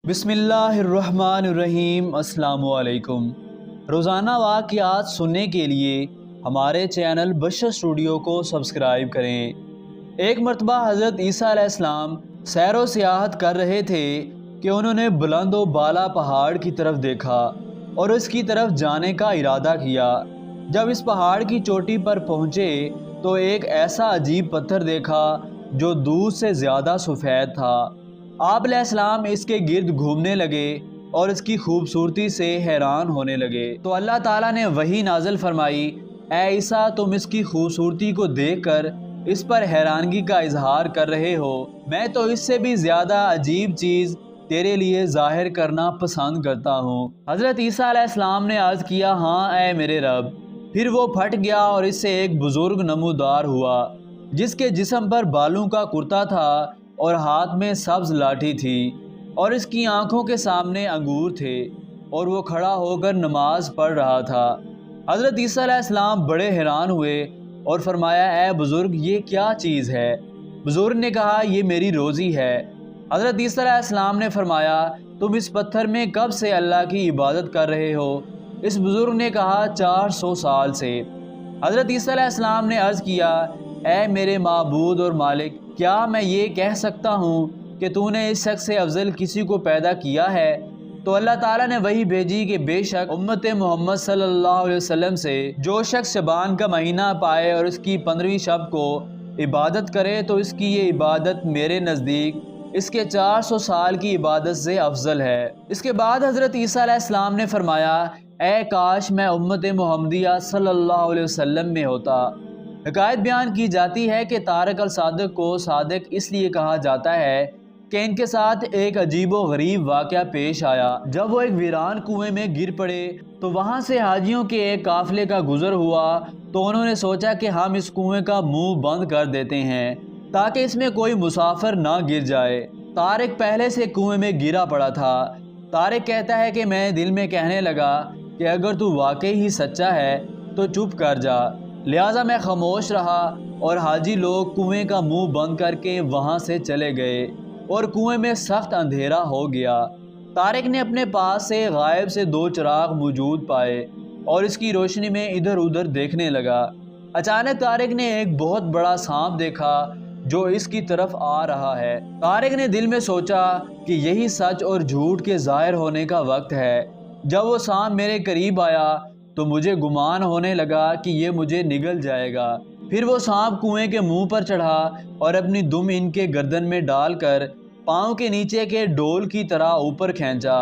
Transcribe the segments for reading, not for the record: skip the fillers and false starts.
بسم اللہ الرحمن الرحیم۔ السلام علیکم۔ روزانہ واقعات سننے کے لیے ہمارے چینل بشر اسٹوڈیو کو سبسکرائب کریں۔ ایک مرتبہ حضرت عیسیٰ علیہ السلام سیر و سیاحت کر رہے تھے کہ انہوں نے بلند و بالا پہاڑ کی طرف دیکھا اور اس کی طرف جانے کا ارادہ کیا۔ جب اس پہاڑ کی چوٹی پر پہنچے تو ایک ایسا عجیب پتھر دیکھا جو دودھ سے زیادہ سفید تھا۔ آپ علیہ السلام اس کے گرد گھومنے لگے اور اس کی خوبصورتی سے حیران ہونے لگے تو اللہ تعالیٰ نے وحی نازل فرمائی، اے عیسیٰ تم اس کی خوبصورتی کو دیکھ کر اس پر حیرانگی کا اظہار کر رہے ہو، میں تو اس سے بھی زیادہ عجیب چیز تیرے لیے ظاہر کرنا پسند کرتا ہوں۔ حضرت عیسیٰ علیہ السلام نے عرض کیا، ہاں اے میرے رب۔ پھر وہ پھٹ گیا اور اس سے ایک بزرگ نمودار ہوا جس کے جسم پر بالوں کا کرتا تھا اور ہاتھ میں سبز لاٹھی تھی اور اس کی آنکھوں کے سامنے انگور تھے اور وہ کھڑا ہو کر نماز پڑھ رہا تھا۔ حضرت عیسیٰ علیہ السلام بڑے حیران ہوئے اور فرمایا، اے بزرگ یہ کیا چیز ہے؟ بزرگ نے کہا، یہ میری روزی ہے۔ حضرت عیسیٰ علیہ السلام نے فرمایا، تم اس پتھر میں کب سے اللہ کی عبادت کر رہے ہو؟ اس بزرگ نے کہا، 400 سال سے۔ حضرت عیسیٰ علیہ السلام نے عرض کیا، اے میرے معبود اور مالک، کیا میں یہ کہہ سکتا ہوں کہ تو نے اس شخص سے افضل کسی کو پیدا کیا ہے؟ تو اللہ تعالیٰ نے وحی بھیجی کہ بے شک امت محمد صلی اللہ علیہ وسلم سے جو شخص شعبان کا مہینہ پائے اور اس کی 15ویں شب کو عبادت کرے تو اس کی یہ عبادت میرے نزدیک اس کے 400 سال کی عبادت سے افضل ہے۔ اس کے بعد حضرت عیسیٰ علیہ السلام نے فرمایا، اے کاش میں امت محمدیہ صلی اللہ علیہ وسلم میں ہوتا۔ حکایت بیان کی جاتی ہے کہ طارق الصادق کو صادق اس لیے کہا جاتا ہے کہ ان کے ساتھ ایک عجیب و غریب واقعہ پیش آیا۔ جب وہ ایک ویران کنویں میں گر پڑے تو وہاں سے حاجیوں کے ایک قافلے کا گزر ہوا تو انہوں نے سوچا کہ ہم اس کنویں کا منہ بند کر دیتے ہیں تاکہ اس میں کوئی مسافر نہ گر جائے۔ طارق پہلے سے کنویں میں گرا پڑا تھا۔ طارق کہتا ہے کہ میں دل میں کہنے لگا کہ اگر تو واقعی ہی سچا ہے تو چپ کر جا، لہٰذا میں خاموش رہا اور حاجی لوگ کنویں کا منہ بند کر کے وہاں سے چلے گئے اور کنویں میں سخت اندھیرا ہو گیا۔ طارق نے اپنے پاس سے غائب سے 2 چراغ موجود پائے اور اس کی روشنی میں ادھر ادھر دیکھنے لگا۔ اچانک طارق نے ایک بہت بڑا سانپ دیکھا جو اس کی طرف آ رہا ہے۔ طارق نے دل میں سوچا کہ یہی سچ اور جھوٹ کے ظاہر ہونے کا وقت ہے۔ جب وہ سانپ میرے قریب آیا تو مجھے گمان ہونے لگا کہ یہ مجھے نگل جائے گا۔ پھر وہ سانپ کنویں کے منہ پر چڑھا اور اپنی دم ان کے گردن میں ڈال کر پاؤں کے نیچے کے ڈول کی طرح اوپر کھینچا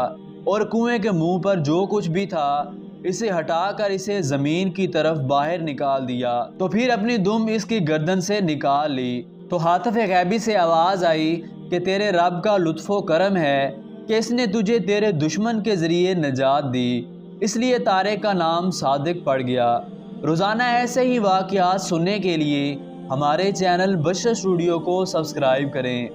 اور کنویں کے منہ پر جو کچھ بھی تھا اسے ہٹا کر اسے زمین کی طرف باہر نکال دیا تو پھر اپنی دم اس کی گردن سے نکال لی تو حاطف غیبی سے آواز آئی کہ تیرے رب کا لطف و کرم ہے کہ اس نے تجھے تیرے دشمن کے ذریعے نجات دی، اس لیے طارق کا نام صادق پڑ گیا۔ روزانہ ایسے ہی واقعات سننے کے لیے ہمارے چینل بشر اسٹوڈیو کو سبسکرائب کریں۔